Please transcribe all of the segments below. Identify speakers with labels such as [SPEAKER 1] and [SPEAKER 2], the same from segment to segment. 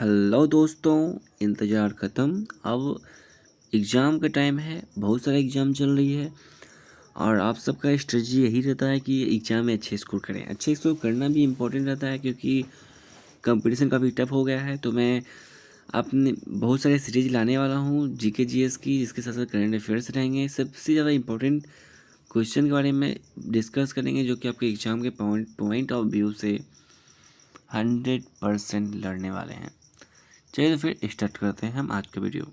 [SPEAKER 1] Hello दोस्तों, इंतज़ार ख़त्म। अब एग्ज़ाम का टाइम है, बहुत सारे एग्ज़ाम चल रही है और आप सबका स्ट्रेटजी यही रहता है कि एग्ज़ाम में अच्छे स्कोर करें। अच्छे स्कोर करना भी इम्पोर्टेंट रहता है क्योंकि कंपटीशन काफ़ी टफ हो गया है। तो मैं अपने बहुत सारे सीरीज लाने वाला हूँ जीके जीएस की, जिसके साथ साथ करंट अफेयर्स रहेंगे। सबसे ज़्यादा इम्पोर्टेंट क्वेश्चन के बारे में डिस्कस करेंगे जो कि आपके एग्ज़ाम के पॉइंट ऑफ व्यू से 100% लड़ने वाले हैं। चलिए तो फिर स्टार्ट करते हैं हम आज का वीडियो।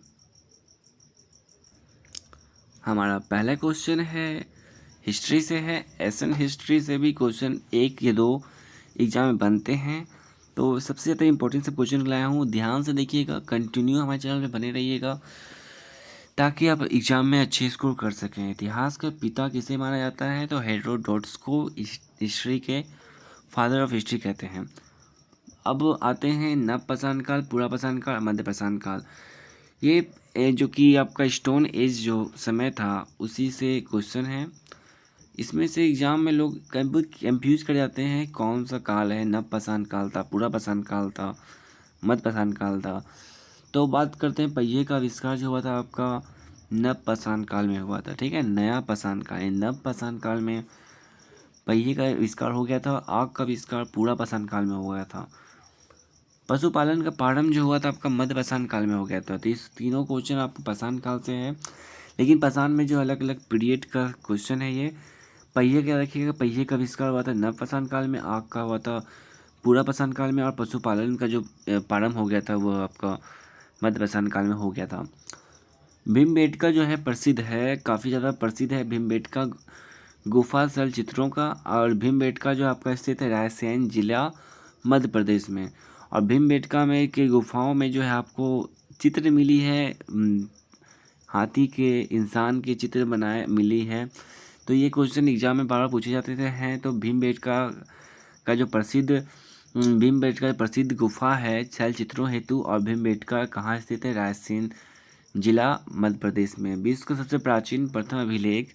[SPEAKER 1] हमारा पहला क्वेश्चन है हिस्ट्री से है। एशियन हिस्ट्री से भी क्वेश्चन एक या दो एग्जाम में बनते हैं, तो सबसे ज़्यादा इंपॉर्टेंट से क्वेश्चन लाया हूँ। ध्यान से देखिएगा, कंटिन्यू हमारे चैनल में बने रहिएगा ताकि आप एग्जाम में अच्छे स्कोर कर सकें। इतिहास का पिता किसे माना जाता है? तो हेरोडोटस को हिस्ट्री के फादर ऑफ हिस्ट्री कहते हैं। अब आते हैं नवपाषाण काल, पुरापाषाण काल, मध्यपाषाण काल। ये जो कि आपका स्टोन एज जो समय था उसी से क्वेश्चन है। इसमें से एग्जाम में लोग कंफ्यूज कर जाते हैं कौन सा काल है, नवपाषाण काल था, पुरापाषाण काल था, मध्यपाषाण काल था। तो बात करते हैं पहिए का आविष्कार जो हुआ था आपका नवपाषाण काल में हुआ था। ठीक है, नया पाषाण काल, नवपाषाण काल में पहिए का आविष्कार हो गया था। आग का आविष्कार पुरापाषाण काल में हो गया था। पशुपालन का प्रारंभ जो हुआ था आपका मध्यपाषाण काल में हो गया था। तो इस तीनों क्वेश्चन आपको पाषाण काल से है, लेकिन पाषाण में जो अलग अलग पीरियड का क्वेश्चन है ये। पहिए क्या रखिएगा, पहिए का आविष्कार हुआ था नवपाषाण काल में, आग का हुआ था पुरापाषाण काल में, और पशुपालन का जो प्रारंभ हो गया था वो आपका मध्यपाषाण काल में हो गया था। भीमबेटका जो है प्रसिद्ध है, काफ़ी ज़्यादा प्रसिद्ध है भीमबेटका गुफा शैल चित्रों का। और भीमबेटका जो आपका स्थित है रायसेन जिला मध्य प्रदेश में। और भीमबेटका में के गुफाओं में जो है आपको चित्र मिली है, हाथी के, इंसान के चित्र बनाए मिली है। तो ये क्वेश्चन एग्जाम में बार बार पूछे जाते थे हैं। तो भीमबेटका का जो प्रसिद्ध भीमबेटका प्रसिद्ध गुफा है शैल चित्रों हेतु, और भीमबेटका कहाँ स्थित है? रायसेन जिला मध्य प्रदेश में। विश्व का सबसे प्राचीन प्रथम अभिलेख,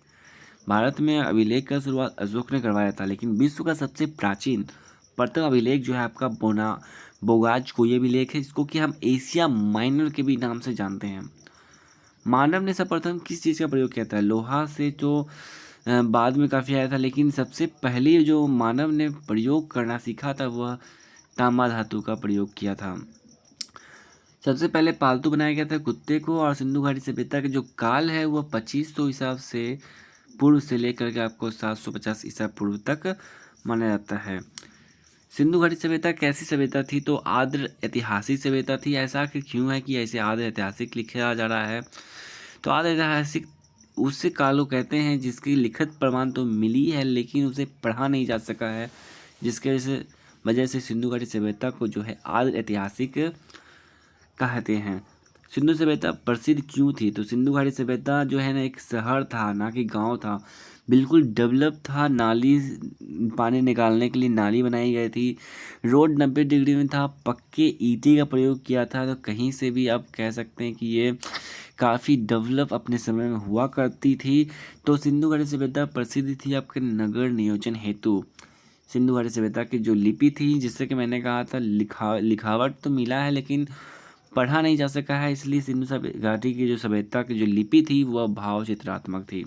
[SPEAKER 1] भारत में अभिलेख का शुरुआत अशोक ने करवाया था, लेकिन विश्व का सबसे प्राचीन प्रथम अभिलेख जो है आपका बोगाज कोई अभिलेख है, जिसको कि हम एशिया माइनर के भी नाम से जानते हैं। मानव ने सर्वप्रथम किस चीज़ का प्रयोग किया था? लोहा से तो बाद में काफ़ी आया था, लेकिन सबसे पहले जो मानव ने प्रयोग करना सीखा था वह तांबा धातु का प्रयोग किया था। सबसे पहले पालतू बनाया गया था कुत्ते को। और सिंधु घाटी सभ्यता का जो काल है वह 2500 हिसाब से पूर्व से लेकर के आपको 750 ईसा पूर्व तक माना जाता है। सिंधु घाटी सभ्यता कैसी सभ्यता थी? तो आर्द्र ऐतिहासिक सभ्यता थी। ऐसा आखिर क्यों है कि ऐसे आर्द्र ऐतिहासिक लिखा जा रहा है? तो आर्द्र ऐतिहासिक उससे काल को कहते हैं जिसकी लिखित प्रमाण तो मिली है लेकिन उसे पढ़ा नहीं जा सका है, जिसके वजह से सिंधु घाटी सभ्यता को जो है आर्द्र ऐतिहासिक कहते हैं। सिंधु सभ्यता प्रसिद्ध क्यों थी? तो सिंधु घाटी सभ्यता जो है ना एक शहर था, ना कि गांव था। बिल्कुल डेवलप था। नाली, पानी निकालने के लिए नाली बनाई गई थी। रोड 90 डिग्री में था। पक्के ईंटे का प्रयोग किया था। तो कहीं से भी आप कह सकते हैं कि ये काफ़ी डेवलप अपने समय में हुआ करती थी। तो सिंधु घाटी सभ्यता प्रसिद्ध थी आपके नगर नियोजन हेतु। सिंधु घाटी सभ्यता की जो लिपि थी, जिससे कि मैंने कहा था लिखावट तो मिला है लेकिन पढ़ा नहीं जा सका है, इसलिए सिंधु घाटी की जो सभ्यता की जो लिपि थी वह भाव चित्रात्मक थी।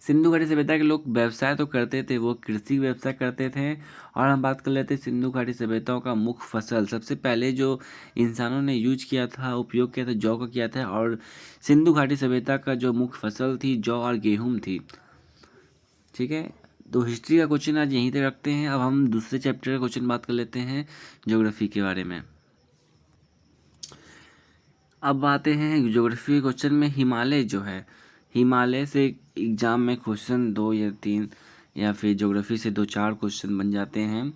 [SPEAKER 1] सिंधु घाटी सभ्यता के लोग व्यवसाय तो करते थे, वो कृषि व्यवसाय करते थे। और हम बात कर लेते हैं सिंधु घाटी सभ्यताओं का मुख्य फसल। सबसे पहले जो इंसानों ने यूज किया था, उपयोग किया था, जौ का किया था। और सिंधु घाटी सभ्यता का जो मुख्य फसल थी जौ और गेहूँ थी। ठीक है, तो हिस्ट्री का क्वेश्चन आज यहीं तक रखते हैं। अब हम दूसरे चैप्टर का क्वेश्चन बात कर लेते हैं, ज्योग्राफी के बारे में। अब आते हैं ज्योग्राफी के क्वेश्चन में। हिमालय जो है, हिमालय से एग्जाम में क्वेश्चन 2 या 3 या फिर ज्योग्राफी से 2-4 क्वेश्चन बन जाते हैं।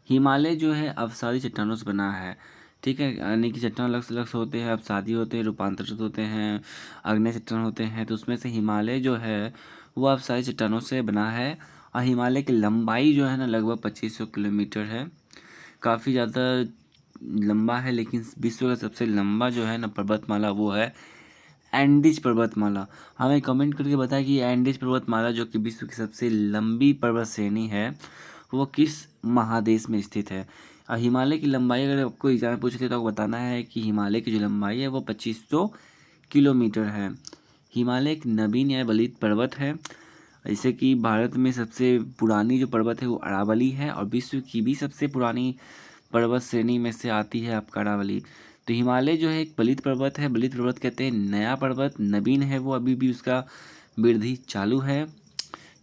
[SPEAKER 1] हिमालय जो है अवसादी चट्टानों से बना है। ठीक है, यानी कि चट्टान अलग अलग होते हैं, अवसादी होते हैं, रूपांतरित होते हैं, आग्नेय चट्टान होते हैं। तो उसमें से हिमालय जो है वो अवसादी चट्टानों से बना है। और हिमालय की लंबाई जो है ना लगभग 2500 किलोमीटर है। काफ़ी ज़्यादा लंबा है, लेकिन विश्व का सबसे लंबा जो है ना पर्वतमाला वो है एंडीज पर्वतमाला। हमें कमेंट करके बताएं कि एंडीज पर्वतमाला जो कि विश्व की सबसे लंबी पर्वत श्रेणी है वो किस महादेश में स्थित है। हिमालय की लंबाई अगर आपको एग्जाम में पूछ ले तो आपको बताना है कि हिमालय की जो लंबाई है वो 2500 किलोमीटर है। हिमालय एक नवीन या बलित पर्वत है। जैसे कि भारत में सबसे पुरानी जो पर्वत है वो अरावली है, और विश्व की भी सबसे पुरानी पर्वत श्रेणी में से आती है आपका अरावली। तो हिमालय जो है एक बलित पर्वत है। बलित पर्वत कहते हैं नया पर्वत, नवीन है वो, अभी भी उसका वृद्धि चालू है।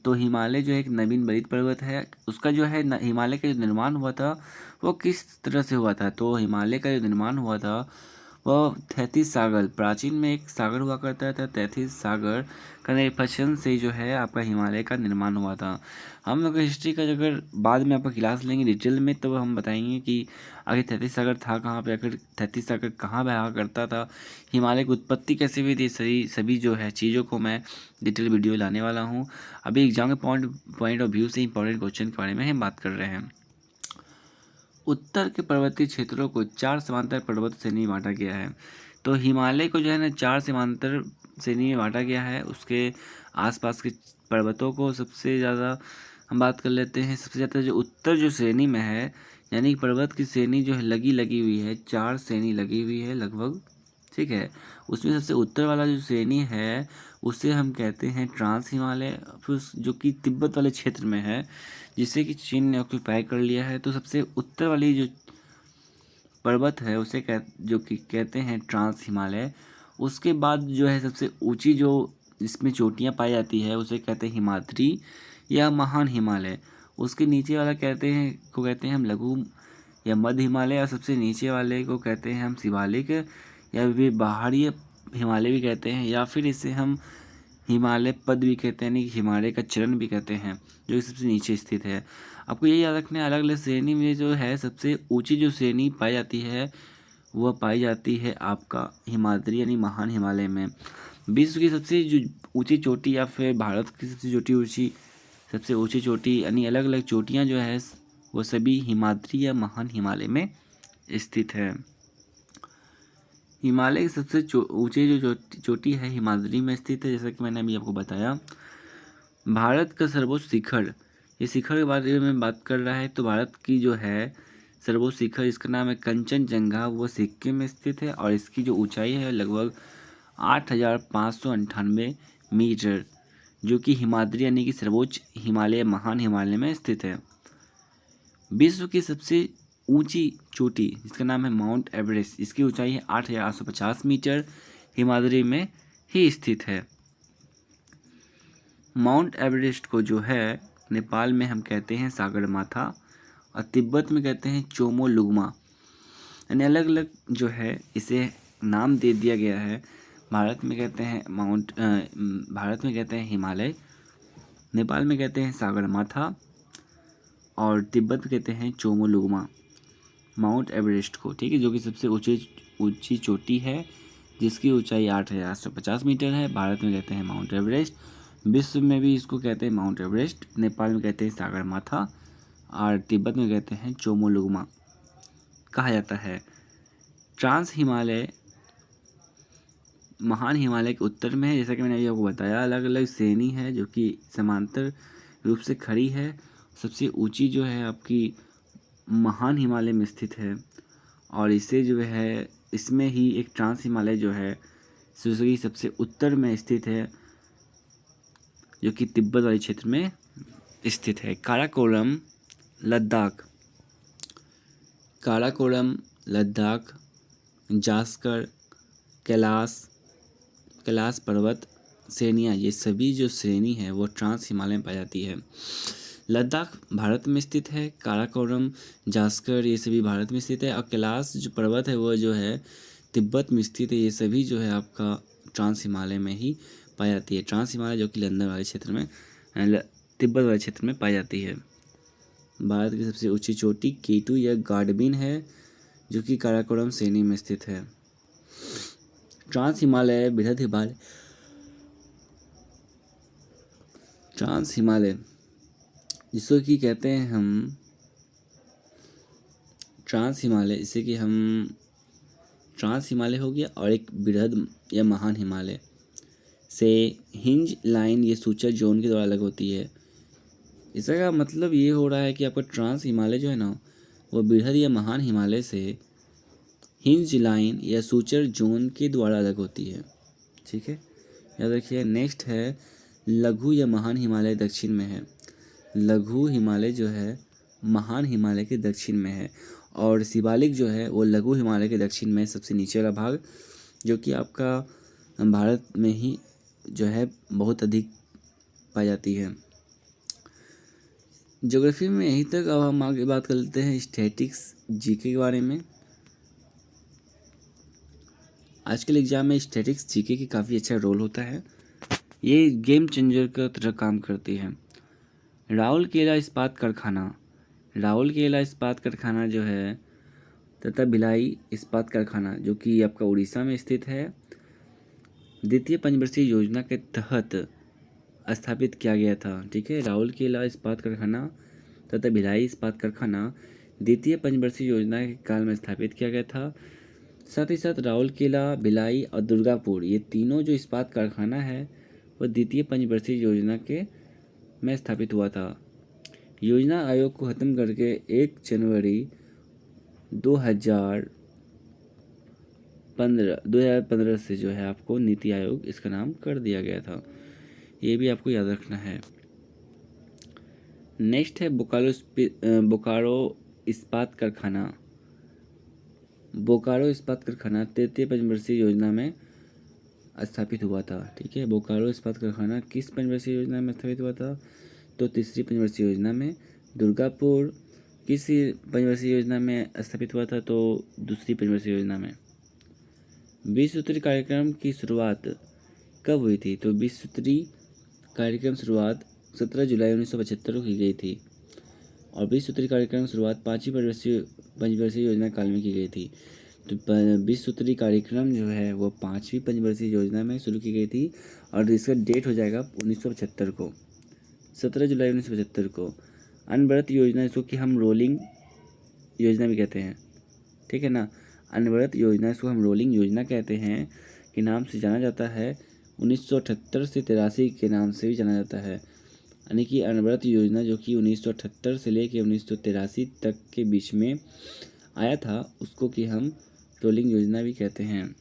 [SPEAKER 1] तो हिमालय जो है एक नवीन बलित पर्वत है। उसका जो है हिमालय का जो निर्माण हुआ था वो किस तरह से हुआ था, तो हिमालय का जो निर्माण हुआ था वह तैतीस सागर, प्राचीन में एक सागर हुआ करता था, तैतीस सागर का निरीक्षण से जो है आपका हिमालय का निर्माण हुआ था। हम लोग हिस्ट्री का अगर बाद में आपका क्लास लेंगे डिटेल में, तो हम बताएंगे कि आगे तैतीस सागर था कहाँ पे, आखिर तैतीस सागर कहाँ बहा करता था, हिमालय की उत्पत्ति कैसे हुई थी, सभी जो है चीज़ों को मैं डिटेल वीडियो लाने वाला हूँ। अभी एग्जाम के पॉइंट ऑफ व्यू से इंपॉर्टेंट क्वेश्चन के बारे में हम बात कर रहे हैं। उत्तर के पर्वतीय क्षेत्रों को 4 समांतर पर्वत श्रेणी में बांटा गया है। तो हिमालय को जो है ना 4 समांतर श्रेणी में बांटा गया है। उसके आसपास के पर्वतों को सबसे ज़्यादा हम बात कर लेते हैं। सबसे ज़्यादा जो उत्तर जो श्रेणी में है, यानी कि पर्वत की श्रेणी जो है लगी हुई है, 4 श्रेणी लगी हुई है लगभग, ठीक है। उसमें सबसे उत्तर वाला जो श्रेणी है उसे हम कहते हैं ट्रांस हिमालय, फिर जो कि तिब्बत वाले क्षेत्र में है, जिसे कि चीन ने ऑक्यूपाई कर लिया है। तो सबसे उत्तर वाली जो पर्वत है उसे जो कि कहते हैं ट्रांस हिमालय। उसके बाद जो है सबसे ऊंची जो जिसमें चोटियां पाई जाती है उसे कहते हैं हिमाद्री या महान हिमालय। उसके नीचे वाला कहते हैं हम लघु या मध्य हिमालय, और सबसे नीचे वाले को कहते हैं हम शिवालिक या भी पहाड़ी हिमालय भी कहते हैं, या फिर इसे हम हिमालय पद भी कहते हैं, यानी कि हिमालय का चरण भी कहते हैं, जो कि सबसे नीचे स्थित है। आपको ये याद रखना है, अलग अलग श्रेणी में जो है सबसे ऊंची जो श्रेणी पाई जाती है वह पाई जाती है आपका हिमाद्री यानी महान हिमालय में। विश्व की सबसे जो ऊंची चोटी या फिर भारत की सबसे ऊंची चोटी यानी अलग अलग चोटियाँ जो है वो सभी हिमाद्री या महान हिमालय में स्थित है। हिमालय की सबसे ऊंची जो चोटी है हिमाद्री में स्थित है, जैसा कि मैंने अभी आपको बताया। भारत का सर्वोच्च शिखर, ये शिखर के बारे में बात कर रहा है, तो भारत की जो है सर्वोच्च शिखर इसका नाम है कंचनजंगा, वो सिक्किम में स्थित है, और इसकी जो ऊंचाई है लगभग 8,598 मीटर, जो कि हिमाद्री यानी कि सर्वोच्च हिमालय महान हिमालय में स्थित है। विश्व की सबसे ऊंची चोटी जिसका नाम है माउंट एवरेस्ट, इसकी ऊंचाई है 8,850 मीटर, हिमाद्री में ही स्थित है। माउंट एवरेस्ट को जो है नेपाल में हम कहते हैं सागरमाथा, और तिब्बत में कहते हैं चोमोलुंगमा, यानी अलग अलग जो है इसे नाम दे दिया गया है। भारत में कहते हैं हिमालय, नेपाल में कहते हैं सागरमाथा, और तिब्बत में कहते हैं चोमोलुंगमा माउंट एवरेस्ट को, ठीक है, जो कि सबसे ऊंची चोटी है जिसकी ऊंचाई 8,850 मीटर है। भारत में कहते हैं माउंट एवरेस्ट, विश्व में भी इसको कहते हैं माउंट एवरेस्ट, नेपाल में कहते हैं सागरमाथा, और तिब्बत में कहते हैं चोमोलुंगमा कहा जाता है। ट्रांस हिमालय महान हिमालय के उत्तर में है, जैसा कि मैंने अभी आपको बताया। अलग अलग श्रेणी है जो कि समांतर रूप से खड़ी है। सबसे ऊंची जो है आपकी महान हिमालय में स्थित है, और इसे जो है इसमें ही एक ट्रांस हिमालय जो है सबसे उत्तर में स्थित है, जो कि तिब्बत वाले क्षेत्र में स्थित है। काराकोरम लद्दाख, जास्कर, कैलाश पर्वत श्रेणियाँ, ये सभी जो श्रेणी है वो ट्रांस हिमालय में पाई जाती है। लद्दाख भारत में स्थित है, काराकोरम, जास्कर ये सभी भारत में स्थित है, और कैलाश जो पर्वत है वो जो है तिब्बत में स्थित है। ये सभी जो है आपका ट्रांस हिमालय में ही पाई जाती है। ट्रांस हिमालय जो कि लंदन वाले क्षेत्र में तिब्बत वाले क्षेत्र में पाई जाती है। भारत की सबसे ऊंची चोटी K2 या गार्डबिन है, जो कि काराकोरम श्रेणी में स्थित है। ट्रांस हिमालय जिसको कि कहते हैं हम ट्रांस हिमालय हो गया, और एक बृहद या महान हिमालय से हिंज लाइन ये सूचक जोन के द्वारा अलग होती है। इसका मतलब ये हो रहा है कि आपका ट्रांस हिमालय जो है ना वह बृहद या महान हिमालय से हिंज लाइन या सूचर जोन के द्वारा अलग होती है। ठीक है, याद रखिए। नेक्स्ट है लघु या महान हिमालय दक्षिण में है। लघु हिमालय जो है महान हिमालय के दक्षिण में है, और शिवालिक जो है वो लघु हिमालय के दक्षिण में सबसे नीचे वाला भाग, जो कि आपका भारत में ही जो है बहुत अधिक पाई जाती है। ज्योग्राफी में यहीं तक। अब हम आगे बात कर लेते हैं स्टैटिक्स जीके के बारे में। आजकल एग्जाम में स्टैटिक्स जीके की काफ़ी अच्छा रोल होता है। ये गेम चेंजर का तरह काम करती है। राउरकेला इस्पात कारखाना, राउरकेला इस्पात कारखाना जो है तथा भिलाई इस्पात कारखाना जो कि आपका उड़ीसा में स्थित है, द्वितीय पंचवर्षीय योजना के तहत स्थापित किया गया था। ठीक है, राउरकेला इस्पात कारखाना तथा भिलाई इस्पात कारखाना द्वितीय पंचवर्षीय योजना के काल में स्थापित किया गया था। साथ ही साथ राउरकेला, भिलाई और दुर्गापुर, ये तीनों जो इस्पात कारखाना है वह द्वितीय पंचवर्षीय योजना के में स्थापित हुआ था। योजना आयोग को ख़त्म करके 1 जनवरी 2015 से जो है आपको नीति आयोग इसका नाम कर दिया गया था। ये भी आपको याद रखना है। नेक्स्ट है बोकारो इस्पात कारखाना। बोकारो इस्पात कारखाना तृतीय पंचवर्षीय योजना में स्थापित हुआ था। ठीक है, बोकारो इस्पात कारखाना किस पंचवर्षीय योजना में स्थापित हुआ था? तो तीसरी पंचवर्षीय योजना में। दुर्गापुर किस पंचवर्षीय योजना में स्थापित हुआ था? तो दूसरी पंचवर्षीय योजना में। 20 सूत्री कार्यक्रम की शुरुआत कब हुई थी? तो 20 सूत्री कार्यक्रम शुरुआत 17 जुलाई 1975 को की गई थी, और 20 सूत्री कार्यक्रम शुरुआत 5वीं पंचवर्षीय योजना काल में की गई थी। तो 20 सूत्री कार्यक्रम जो है वो 5वीं पंचवर्षीय योजना में शुरू की गई थी, और इसका डेट हो जाएगा 1975 को, 17 जुलाई 1975 को। अनवरत योजना, इसको कि हम रोलिंग योजना भी कहते हैं। ठीक है ना, अनवरत योजना इसको हम रोलिंग योजना कहते हैं के नाम से जाना जाता है। 1978 से 83 के नाम से भी जाना जाता है। यानी कि अनवरत योजना जो कि 1978 से लेकर 1983 तक के बीच में आया था, उसको कि हम रोलिंग योजना भी कहते हैं।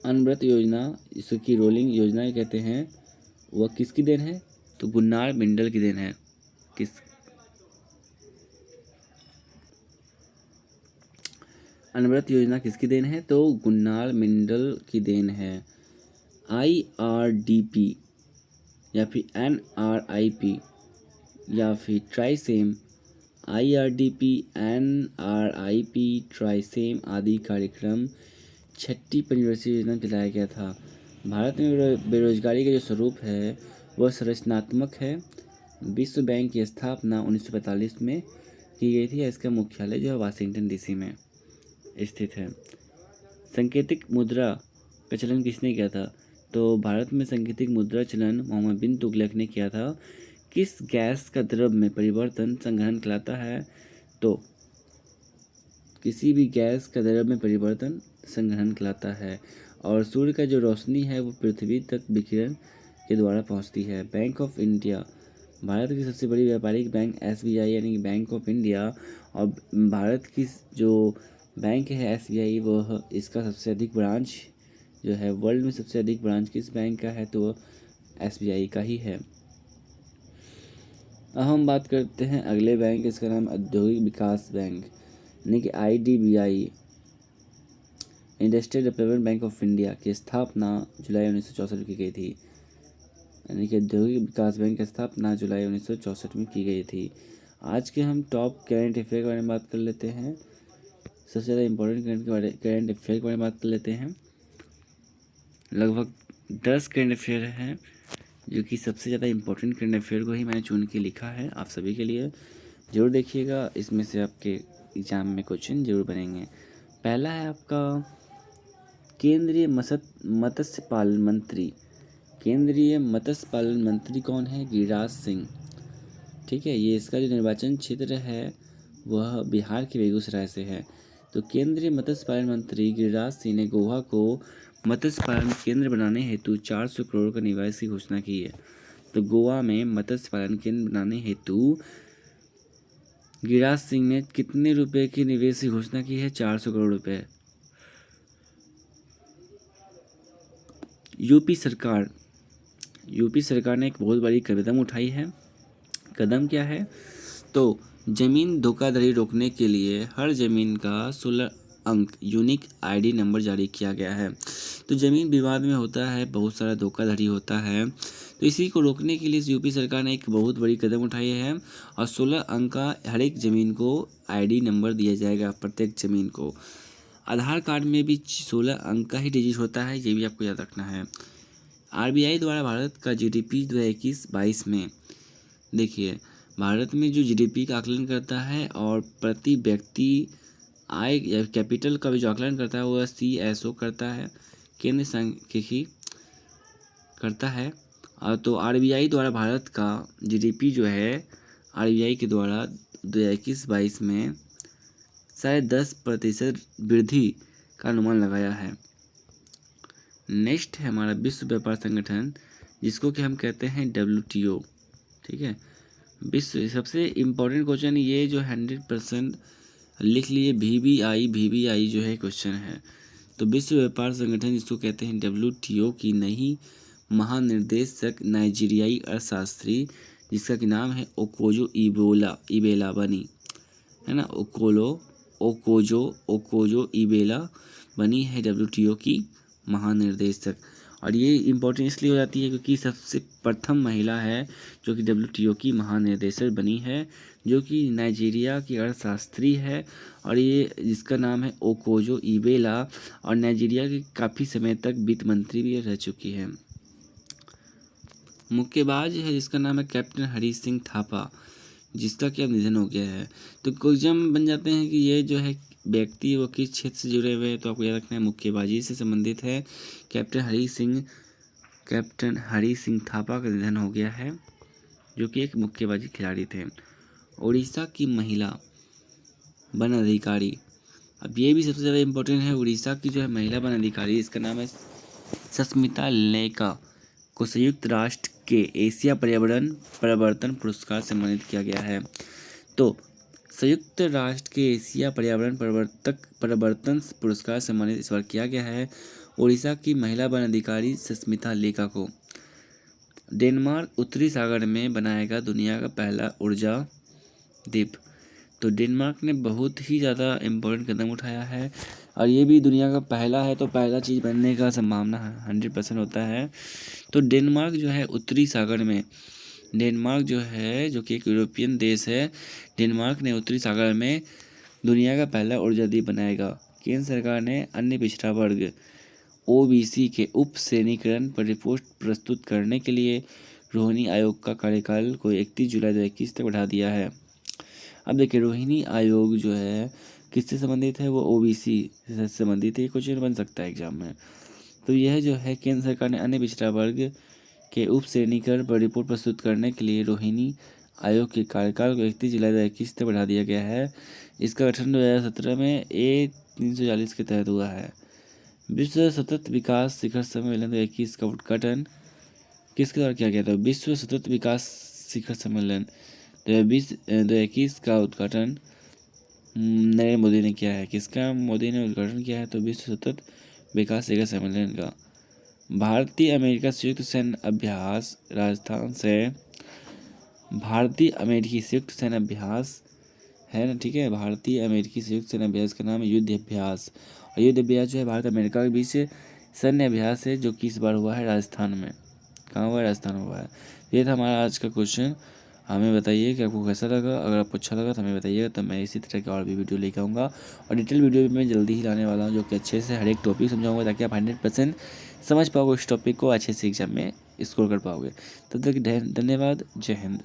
[SPEAKER 1] अनवरत योजना जिसको कि रोलिंग योजना भी कहते हैं, वह किसकी देन है? तो गुन्नार मिंडल की देन है। अनवरत योजना किसकी देन है? तो गुन्नार मिंडल की देन है। IRDP या फिर NRIP या फिर ट्राइसेम, IRDP, NRIP, ट्राइसेम आदि कार्यक्रम छठी पंचवर्षीय योजना चलाया गया था। भारत में बेरोजगारी का जो स्वरूप है वह संरचनात्मक है। विश्व बैंक की स्थापना 1945 में की गई थी। इसका मुख्यालय जो है वाशिंगटन DC में स्थित है। सांकेतिक मुद्रा का चलन किसने किया था? तो भारत में सांकेतिक मुद्रा चलन मोहम्मद बिन तुगलक ने किया था। किस गैस का द्रव में परिवर्तन संग्रहण कहलाता है? तो किसी भी गैस का द्रव में परिवर्तन संग्रहण कहलाता है। और सूर्य का जो रोशनी है वो पृथ्वी तक विकिरण के द्वारा पहुंचती है। बैंक ऑफ इंडिया भारत की सबसे बड़ी व्यापारिक बैंक SBI यानी कि बैंक ऑफ इंडिया, और भारत की जो बैंक है SBI, वह इसका सबसे अधिक ब्रांच जो है वर्ल्ड में सबसे अधिक ब्रांच किस बैंक का है? तो SBI का ही है। अब हम बात करते हैं अगले बैंक, इसका नाम औद्योगिक विकास बैंक यानी कि IDBI, industrial development bank of India की स्थापना जुलाई 1964 में की गई थी। यानी कि औद्योगिक विकास बैंक की स्थापना जुलाई 1964 में की गई थी। आज के हम टॉप करंट अफेयर के बारे में बात कर लेते हैं। सबसे ज़्यादा इम्पोर्टेंट करंट अफेयर के बारे में बात कर लेते हैं। लगभग 10 करंट अफेयर हैं, जो कि सबसे ज़्यादा इम्पोर्टेंट करंट अफेयर को ही मैंने चुन के लिखा है आप सभी के लिए। ज़रूर देखिएगा, इसमें से आपके एग्ज़ाम में क्वेश्चन जरूर बनेंगे। पहला है आपका केंद्रीय मत्स्य पालन मंत्री। केंद्रीय मत्स्य पालन मंत्री कौन है? गिरिराज सिंह। ठीक है, ये इसका जो निर्वाचन क्षेत्र है वह बिहार के बेगूसराय से है। तो केंद्रीय मत्स्य पालन मंत्री गिरिराज सिंह ने गोवा को मत्स्य पालन केंद्र बनाने हेतु 400 करोड़ का निवेश की घोषणा की है। तो गोवा में मत्स्य पालन केंद्र बनाने हेतु गिरिराज सिंह ने कितने रुपए की निवेश की घोषणा की है? 400 करोड़ रुपए। यूपी सरकार ने एक बहुत बड़ी कदम उठाई है। कदम क्या है? तो जमीन धोखाधड़ी रोकने के लिए हर जमीन का 16 अंक यूनिक आईडी नंबर जारी किया गया है। तो जमीन विवाद में होता है, बहुत सारा धोखाधड़ी होता है, तो इसी को रोकने के लिए यूपी सरकार ने एक बहुत बड़ी कदम उठाई है और 16 अंक का हर एक ज़मीन को आईडी नंबर दिया जाएगा प्रत्येक ज़मीन को। आधार कार्ड में भी 16 अंक का ही डिजिट होता है, ये भी आपको याद रखना है। आरबीआई द्वारा भारत का जीडीपी 2021-22 में, देखिए भारत में जो जीडीपी का आकलन करता है और प्रति व्यक्ति आय या कैपिटल का भी जो आकलन करता है वह CSO करता है, केंद्र सांख्यिकी करता है। और तो आरबीआई द्वारा भारत का जीडीपी जो है आरबीआई के द्वारा 2021-22 में 10.5% वृद्धि का अनुमान लगाया है। नेक्स्ट है हमारा विश्व व्यापार संगठन, जिसको कि हम कहते हैं WTO। ठीक है, विश्व सबसे इम्पोर्टेंट क्वेश्चन ये जो 100% लिख लिए, VBI जो है क्वेश्चन है। तो विश्व व्यापार संगठन जिसको कहते हैं WTO की नई महानिर्देशक नाइजीरियाई अर्थशास्त्री, जिसका कि नाम है ओकोजो इबेला बनी है ना। ओकोजो इबेला बनी है WTO की महानिर्देशक। और ये इम्पोर्टेंट इसलिए हो जाती है क्योंकि सबसे प्रथम महिला है जो कि WTO की महानिर्देशक बनी है, जो कि नाइजीरिया की अर्थशास्त्री है और ये जिसका नाम है ओकोजो इबेला, और नाइजीरिया की काफ़ी समय तक वित्त मंत्री भी रह चुकी है। मुक्केबाज है जिसका नाम है कैप्टन हरी सिंह थापा, जिसका कि अब निधन हो गया है। तो क्वेश्चन बन जाते हैं कि ये जो है व्यक्ति वो किस क्षेत्र से जुड़े हुए हैं, तो आपको याद रखना है मुक्केबाजी से संबंधित है। कैप्टन हरी सिंह थापा का निधन हो गया है, जो कि एक मुक्केबाजी खिलाड़ी थे। उड़ीसा की महिला वन अधिकारी, अब ये भी सबसे ज़्यादा इम्पोर्टेंट है। उड़ीसा की जो है महिला वन अधिकारी, इसका नाम है सस्मिता लेका, को संयुक्त राष्ट्र के एशिया पर्यावरण परिवर्तन पुरस्कार से सम्मानित किया गया है। तो संयुक्त राष्ट्र के एशिया पर्यावरण परिवर्तन पुरस्कार से सम्मानित इस बार किया गया है उड़ीसा की महिला वन अधिकारी सस्मिता लेका को। डेनमार्क उत्तरी सागर में बनाएगा दुनिया का पहला ऊर्जा द्वीप। तो डेनमार्क ने बहुत ही ज़्यादा इम्पोर्टेंट कदम उठाया है और ये भी दुनिया का पहला है, तो पहला चीज़ बनने का संभावना 100% होता है। तो डेनमार्क जो है उत्तरी सागर में, डेनमार्क जो है जो कि एक यूरोपियन देश है, डेनमार्क ने उत्तरी सागर में दुनिया का पहला ऊर्जा द्वीप बनाएगा। केंद्र सरकार ने अन्य पिछड़ा वर्ग OBC के उप श्रेणीकरण पर रिपोर्ट प्रस्तुत करने के लिए रोहिणी आयोग का कार्यकाल को 31 जुलाई 2021 तक बढ़ा दिया है। अब देखिए रोहिणी आयोग जो है किससे संबंधित है, वो OBC से संबंधित है। क्वेश्चन बन सकता है एग्जाम में। तो यह जो है केंद्र सरकार ने अन्य पिछड़ा वर्ग के उप श्रेणीकरण पर रिपोर्ट प्रस्तुत करने के लिए रोहिणी आयोग के कार्यकाल को 31 जुलाई 2021 तक बढ़ा दिया गया है। इसका गठन 2017 में A340 के तहत हुआ है। विश्व सतत विकास शिखर सम्मेलन 2021 का उद्घाटन किसके द्वारा किया गया था? विश्व सतत विकास शिखर सम्मेलन 2021 का उद्घाटन नरेंद्र मोदी ने किया है। किसका मोदी ने उद्घाटन किया है? तो विश्व सतत विकास शिखर सम्मेलन का। भारतीय अमेरिका संयुक्त सैन्य अभ्यास राजस्थान से, भारतीय अमेरिकी संयुक्त सैन्य अभ्यास है ना, ठीक है। भारतीय अमेरिकी संयुक्त सैन्य अभ्यास का नाम है युद्ध अभ्यास, और युद्ध अभ्यास जो है भारत अमेरिका के बीच सैन्य अभ्यास है, जो कि इस बार हुआ है राजस्थान में। कहाँ हुआ है? राजस्थान हुआ है। ये था हमारा आज का क्वेश्चन। हमें बताइए कि आपको कैसा लगा। अगर आपको अच्छा लगा तो हमें बताइएगा, तो मैं इसी तरह के और भी वीडियो लेकर आऊँगा और डिटेल वीडियो भी मैं जल्दी ही लाने वाला हूँ, जो कि अच्छे से हर एक टॉपिक समझाऊंगा, ताकि आप 100% समझ पाओगे उस टॉपिक को, अच्छे से एग्जाम में स्कोर कर पाओगे। तब तक धन्यवाद। जय हिंद।